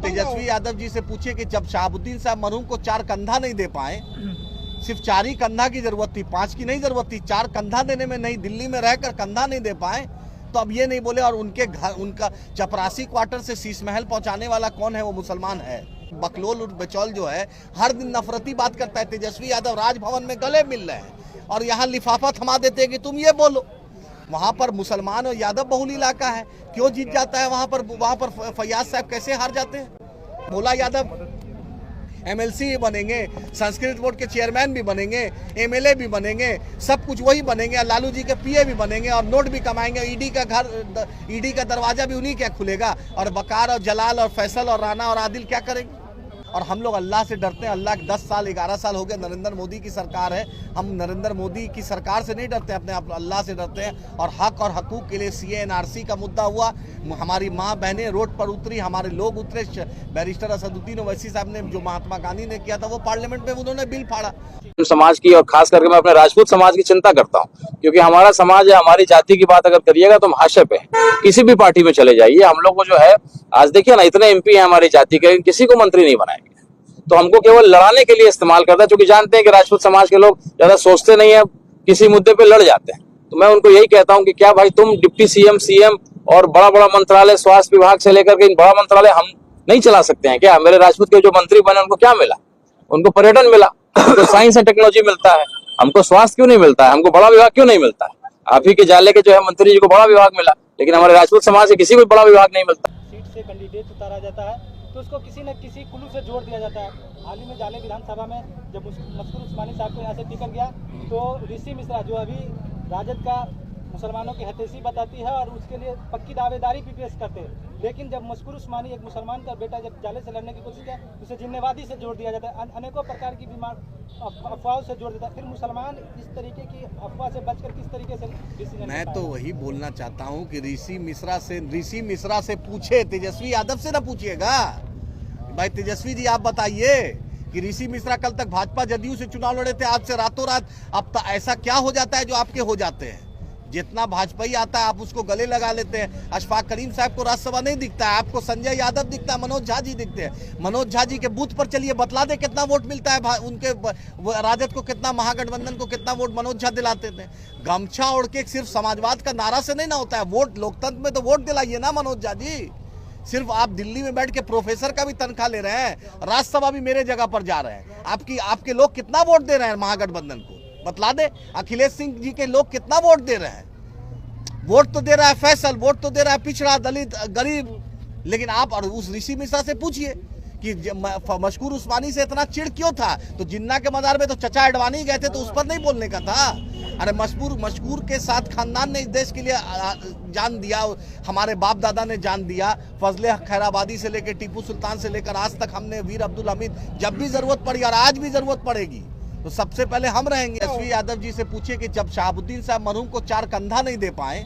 तेजस्वी यादव जी से पूछिए कि जब शहाबुद्दीन साहब मरहूम को 4 कंधा नहीं दे पाए, सिर्फ 4 ही कंधा की जरूरत थी, 5 की नहीं जरूरत थी, 4 कंधा देने में नहीं, दिल्ली में रहकर कंधा नहीं दे पाए, तो अब ये नहीं बोले। और उनके घर, उनका चपरासी क्वार्टर से शीश महल पहुंचाने वाला कौन है? वो मुसलमान है। बकलोल और बचौल जो है हर दिन नफरती बात करता है। तेजस्वी यादव राजभवन में गले मिल रहे हैं और यहाँ लिफाफा थमा देते हैं कि तुम ये बोलो। वहाँ पर मुसलमान और यादव बहुल इलाका है, क्यों जीत जाता है वहाँ पर फैयाज साहब कैसे हार जाते हैं? भोला यादव एमएलसी भी बनेंगे, संस्कृत बोर्ड के चेयरमैन भी बनेंगे, एमएलए भी बनेंगे, सब कुछ वही बनेंगे, लालू जी के पीए भी बनेंगे और नोट भी कमाएंगे। ईडी का दरवाजा भी उन्हीं क्या खुलेगा, और बकार और जलाल और फैसल और राना और आदिल क्या करेंगे? और हम लोग अल्लाह से डरते हैं। अल्लाह के 10 साल 11 साल हो गए, नरेंद्र मोदी की सरकार है। हम नरेंद्र मोदी की सरकार से नहीं डरते, अपने आप अल्लाह से डरते हैं। और हक और हकूक के लिए सीए एनआरसी का मुद्दा हुआ, हमारी माँ बहनें रोड पर उतरी, हमारे लोग उतरे। बैरिस्टर असदुद्दीन ओवैसी साहब ने जो महात्मा गांधी ने किया था वो पार्लियामेंट में उन्होंने बिल फाड़ा। समाज की और खास करके मैं अपने राजपूत समाज की चिंता करता हूँ, क्योंकि हमारा समाज है, हमारी जाति की बात अगर करिएगा तो हम हाशिए पे हैं। किसी भी पार्टी में चले जाइए, हम लोग को जो है, आज देखिए ना, इतने एमपी हैं हमारी जाति के, किसी को मंत्री नहीं बनाएंगे। तो हमको केवल लड़ाने के लिए इस्तेमाल करता है, क्योंकि जानते हैं कि राजपूत समाज के लोग ज्यादा सोचते नहीं है, किसी मुद्दे पे लड़ जाते हैं। तो मैं उनको यही कहता हूं कि क्या भाई, तुम डिप्टी सीएम और बड़ा बड़ा मंत्रालय, स्वास्थ्य विभाग से लेकर के इन बड़ा मंत्रालय हम नहीं चला सकते हैं क्या? मेरे राजपूत के जो मंत्री बने उनको क्या मिला? उनको पर्यटन मिला, तो साइंस एंड टेक्नोलॉजी मिलता है, हमको स्वास्थ्य क्यों नहीं मिलता है? हमको बड़ा विभाग क्यों नहीं मिलता है? आप ही के जाले के जो है मंत्री जी को बड़ा विभाग मिला, लेकिन हमारे राजपूत समाज से किसी को बड़ा विभाग नहीं मिलता। सीट से कैंडिडेट उतारा जाता है तो उसको किसी न किसी कुल्लू से जोड़ दिया जाता है। हाल ही में जाले विधानसभा में जब मशकूर उस्मानी साहब को यहाँ से टिकट गया तो ऋषि मिश्रा, जो अभी राजद का मुसलमानों की हतेशी बताती है और उसके लिए पक्की दावेदारी भी पेश करते हैं, लेकिन जब मशकूर उस्मानी, एक मुसलमान का बेटा, जब जाले से लड़ने की कोशिश किया, उसे जिन्नेवादी से जोड़ दिया जाता है, अनेकों प्रकार की बीमार अफवाहों से जोड़ देता है। फिर मुसलमान इस तरीके की अफवाह से बचकर किस तरीके से डिसीजन? मैं तो वही बोलना चाहता हूँ कि ऋषि मिश्रा से पूछे, तेजस्वी यादव से ना पूछिएगा। भाई तेजस्वी जी आप बताइए कि ऋषि मिश्रा कल तक भाजपा जदयू से चुनाव लड़े थे, आज से रातों रात अब ऐसा क्या हो जाता है जो आपके हो जाते हैं? जितना भाजपाई आता है आप उसको गले लगा लेते हैं। अशफाक करीम साहब को राज्यसभा नहीं दिखता है, आपको संजय यादव दिखता है, मनोज झा जी दिखते हैं। मनोज झा जी के बूथ पर चलिए, बतला दे कितना वोट मिलता है उनके राजद को, कितना, महागठबंधन को कितना वोट मनोज झा दिलाते थे। गमछा ओढ़ के सिर्फ समाजवाद का नारा से नहीं ना होता है वोट। लोकतंत्र में तो वोट दिलाइए ना मनोज झा जी। सिर्फ आप दिल्ली में बैठ के प्रोफेसर का भी तनख्वाह ले रहे हैं, राज्यसभा भी मेरे जगह पर जा रहे हैं। आपके लोग कितना वोट दे रहे हैं महागठबंधन को? बतला दे। अखिलेश सिंह जी के लोग कितना वोट दे रहे हैं? वोट तो दे रहा है फैसल, वोट तो दे रहा है पिछड़ा, दलित, गरीब। लेकिन आप और उस ऋषि मिश्रा से पूछिए कि मशकूर उस्मानी से इतना चिढ़ क्यों था? तो जिन्ना के मजार में तो चचा अडवाणी गए थे, तो उस पर नहीं बोलने का था? अरे मशकूर के साथ खानदान ने इस देश के लिए जान दिया, हमारे बाप दादा ने जान दिया। फजले खैराबादी से लेकर टीपू सुल्तान से लेकर आज तक हमने वीर अब्दुल हमीद, जब भी जरूरत पड़ी और आज भी जरूरत पड़ेगी तो सबसे पहले हम रहेंगे। तेजस्वी यादव जी से पूछिए कि जब शहाबुद्दीन साहब मरहूम को 4 कंधा नहीं दे पाए,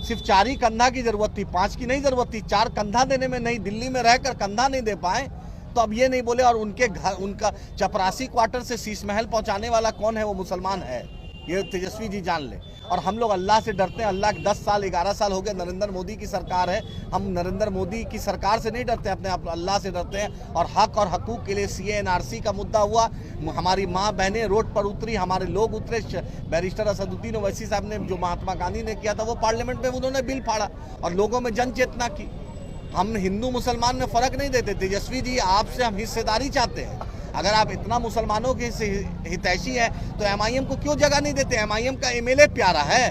सिर्फ 4 ही कंधा की जरूरत थी, 5 की नहीं जरूरत थी, 4 कंधा देने में नहीं, दिल्ली में रहकर कंधा नहीं दे पाए, तो अब ये नहीं बोले। और उनके घर, उनका चपरासी क्वार्टर से शीश महल पहुंचाने वाला कौन है? वो मुसलमान है। ये तेजस्वी जी जान ले। और हम लोग अल्लाह से डरते हैं। अल्लाह के 10 साल 11 साल हो गए, नरेंद्र मोदी की सरकार है। हम नरेंद्र मोदी की सरकार से नहीं डरते, अपने आप अल्लाह से डरते हैं। और हक और हकूक के लिए सीए एनआरसी का मुद्दा हुआ, हमारी माँ बहनें रोड पर उतरी, हमारे लोग उतरे। बैरिस्टर असदुद्दीन ओवैसी साहब ने जो महात्मा गांधी ने किया था वो पार्लियामेंट में उन्होंने बिल फाड़ा और लोगों में जन चेतना की। हम हिंदू मुसलमान में फर्क नहीं देते। तेजस्वी जी आपसे हम हिस्सेदारी चाहते हैं। अगर आप इतना मुसलमानों के हितैषी हैं तो एमआईएम को क्यों जगह नहीं देते? एमआईएम का एमएलए प्यारा है,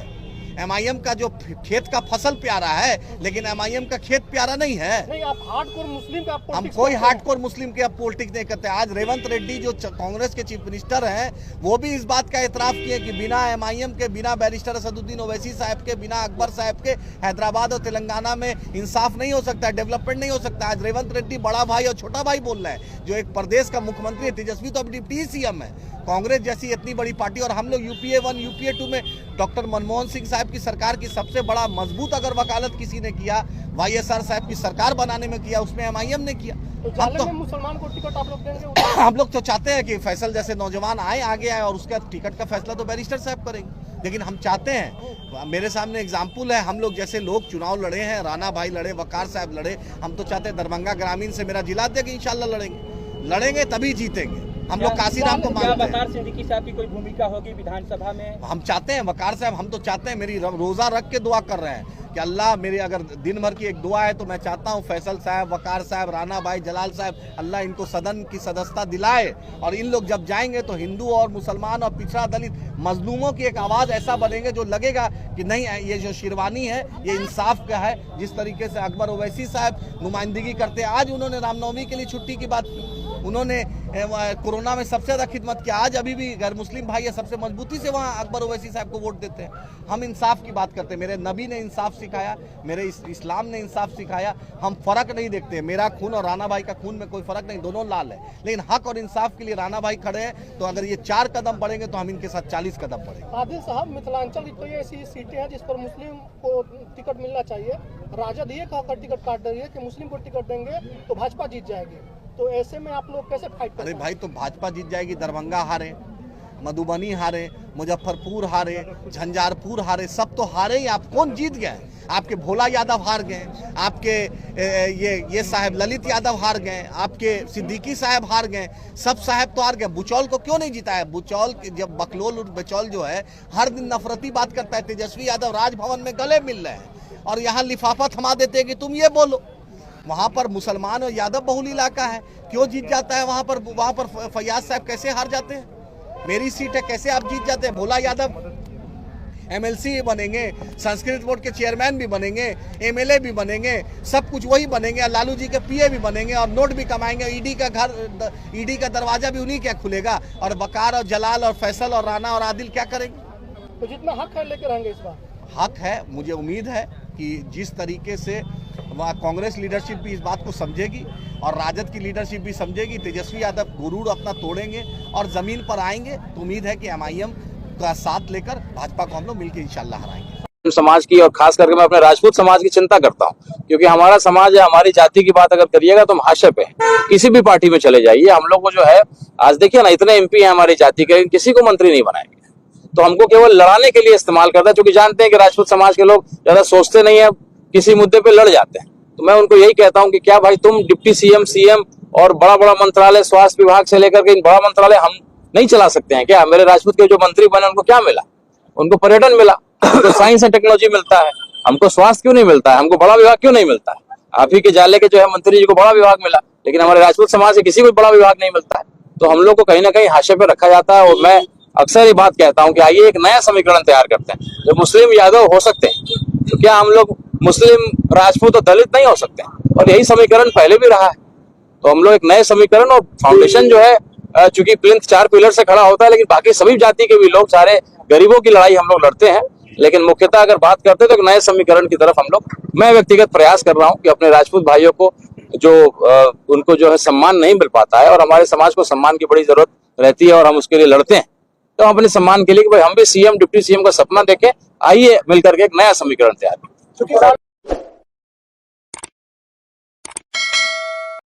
एमआईएम का जो खेत का फसल प्यारा है, लेकिन एमआईएम का खेत प्यारा नहीं है। नहीं, आप हार्डकोर मुस्लिम का हम कोई हार्डकोर मुस्लिम के अब पॉलिटिक्स नहीं करते। आज रेवंत रेड्डी जो कांग्रेस के चीफ मिनिस्टर हैं, वो भी इस बात का एतराफ किए कि बिना एमआईएम के, बिना बैरिस्टर असदुद्दीन ओवैसी साहब के, बिना अकबर साहब के हैदराबाद और तेलंगाना में इंसाफ नहीं हो सकता है, डेवलपमेंट नहीं हो सकता। आज रेवंत रेड्डी बड़ा भाई और छोटा भाई बोल रहे हैं, जो एक प्रदेश का मुख्यमंत्री है। तेजस्वी तो अब डिप्टी सीएम है। कांग्रेस जैसी इतनी बड़ी पार्टी, और हम लोग यूपीए 1 यूपीए 2 में डॉक्टर मनमोहन सिंह साहब की सरकार की सबसे बड़ा मजबूत अगर वकालत किसी ने किया, वाईएसआर साहब की सरकार बनाने में किया, उसमें एमआईएम ने किया। तो मुसलमान को टिकट आप लोग देंगे? हम लोग तो चाहते हैं कि फैसल जैसे नौजवान आए, आगे आए, और उसके बाद टिकट का फैसला तो बैरिस्टर साहब करेंगे। लेकिन हम चाहते हैं, मेरे सामने एग्जाम्पल है, हम लोग जैसे लोग चुनाव लड़े हैं, राणा भाई लड़े, वकार साहब लड़े, हम तो चाहते हैं दरभंगा ग्रामीण से मेरा जिला अध्यक्ष इंशाल्लाह लड़ेंगे तभी जीतेंगे। हम लोग काशीराम को मानते हैं। वकार सिद्दीकी साहब की कोई भूमिका होगी विधानसभा में? हम चाहते हैं, वकार साहब हम तो चाहते हैं, मेरी रोजा रख के दुआ कर रहे हैं कि अल्लाह मेरी अगर दिन भर की एक दुआ है तो मैं चाहता हूं फैसल साहब, वकार साहब, राणा भाई, जलाल साहब, अल्लाह इनको सदन की सदस्यता दिलाए और इन लोग जब जाएंगे तो हिंदू और मुसलमान और पिछड़ा दलित मजलूमों की एक आवाज़ ऐसा बनेंगे जो लगेगा कि नहीं, ये जो शेरवानी है ये इंसाफ का है। जिस तरीके से अकबर ओवैसी साहब नुमाइंदगी करते हैं, आज उन्होंने रामनवमी के लिए छुट्टी की बात की, उन्होंने कोरोना में सबसे ज़्यादा खिदमत किया, आज अभी भी गैर मुस्लिम भाई है सबसे मजबूती से वहाँ अकबर ओवैसी साहब को वोट देते हैं। हम इंसाफ की बात करते हैं, मेरे नबी ने इंसाफ सिखाया, मेरे इस्लाम ने इंसाफ सिखाया, हम फर्क नहीं देखते, मेरा खून और राणा भाई का खून में कोई फर्क नहीं, दोनों लाल है, लेकिन हक और इंसाफ के लिए राणा भाई खड़े हैं। तो अगर ये 4 कदम बढ़ेंगे तो हम इनके साथ 40 कदम बढ़ेंगे। आदिल साहब, मिथिलांचल की कोई ऐसी सीटें हैं जिस पर मुस्लिम को टिकट मिलना चाहिए, राजद ये कहकर टिकट काट रही है कि मुस्लिम को टिकट देंगे तो भाजपा जीत जाएगी, तो ऐसे में आप लोग कैसे फाइट करेंगे? अरे भाई, तो भाजपा जीत जाएगी, दरभंगा हारे, मधुबनी हारे, मुजफ्फरपुर हारे, झंझारपुर हारे, सब तो हारे ही। आप कौन जीत गए? आपके भोला यादव हार गए, आपके ये साहब ललित यादव हार गए, आपके सिद्दीकी साहब हार गए, सब साहब तो हार गए। बुचौल को क्यों नहीं जीता है? बुचौल जब बकलोल और बुचौल जो है हर दिन नफरती बात करता है, तेजस्वी यादव राजभवन में गले मिल रहे हैं और यहाँ लिफाफा थमा देते हैं कि तुम ये बोलो। वहाँ पर मुसलमान और यादव बहुल इलाका है, क्यों जीत जाता है वहाँ पर फैयाज साहब कैसे हार जाते हैं? मेरी सीट है, कैसे आप जीत जाते हैं? भोला यादव एमएलसी बनेंगे, संस्कृत बोर्ड के चेयरमैन भी बनेंगे, एमएलए भी बनेंगे, सब कुछ वही बनेंगे, लालू जी के पीए भी बनेंगे और नोट भी कमाएंगे। ईडी का दरवाजा भी उन्हीं क्या खुलेगा, और वकार और जलाल और फैसल और राणा और आदिल क्या करेंगे? तो जितना हक है लेकर रहेंगे इस बार? हक है, मुझे उम्मीद है कि जिस तरीके से वहाँ कांग्रेस लीडरशिप भी इस बात को समझेगी और राजद की लीडरशिप भी समझेगी, तेजस्वी यादव गुरूर अपना तोड़ेंगे और जमीन पर आएंगे, तो उम्मीद है कि एमआईएम का साथ लेकर भाजपा को हम लोग मिलकर इंशाल्लाह हराएंगे। समाज की और खास करके मैं अपने राजपूत समाज की चिंता करता हूँ, क्योंकि हमारा समाज है, हमारी जाति की बात अगर करिएगा तो हम हाशिए पे हैं। किसी भी पार्टी में चले जाइए, हम लोग को जो है, आज देखिए ना, इतने एमपी हैं हमारी जाति के, किसी को मंत्री नहीं बनाएंगे, तो हमको केवल लड़ाने के लिए इस्तेमाल करता है, क्योंकि जानते हैं कि राजपूत समाज के लोग ज्यादा सोचते नहीं है, किसी मुद्दे पे लड़ जाते हैं। तो मैं उनको यही कहता हूं कि क्या भाई, तुम डिप्टी सीएम और बड़ा बड़ा मंत्रालय, स्वास्थ्य विभाग से लेकर के बड़ा मंत्रालय हम नहीं चला सकते हैं क्या? मेरे राजपूत के जो मंत्री बने उनको क्या मिला? उनको पर्यटन मिला, उनको साइंस एंड टेक्नोलॉजी मिलता है, हमको स्वास्थ्य क्यों नहीं मिलता है? हमको बड़ा विभाग क्यों नहीं मिलता है? आप ही के जाले के जो है मंत्री जी को बड़ा विभाग मिला, लेकिन हमारे राजपूत समाज से किसी को बड़ा विभाग नहीं मिलता है। तो हम लोग को कहीं ना कहीं हाशिए पे रखा जाता है। और मैं अक्सर ये बात कहता हूं कि आइए एक नया समीकरण तैयार करते हैं। जो मुस्लिम यादव हो सकते हैं, तो क्या हम लोग मुस्लिम, राजपूत और दलित नहीं हो सकते? और यही समीकरण पहले भी रहा है। तो हम लोग एक नए समीकरण, और फाउंडेशन जो है, चूंकि प्लिंथ 4 पिलर से खड़ा होता है, लेकिन बाकी सभी जाति के भी लोग, सारे गरीबों की लड़ाई हम लोग लड़ते हैं। लेकिन मुख्यतः अगर बात करते हैं तो एक नए समीकरण की तरफ हम लोग, मैं व्यक्तिगत प्रयास कर रहा हूं कि अपने राजपूत भाइयों को जो उनको जो है सम्मान नहीं मिल पाता है, और हमारे समाज को सम्मान की बड़ी जरूरत रहती है और हम उसके लिए लड़ते हैं, तो हम अपने सम्मान के लिए कि भाई हम भी सीएम, डिप्टी सीएम का सपना देखें। आइए मिलकर के एक नया समीकरण तैयार करें।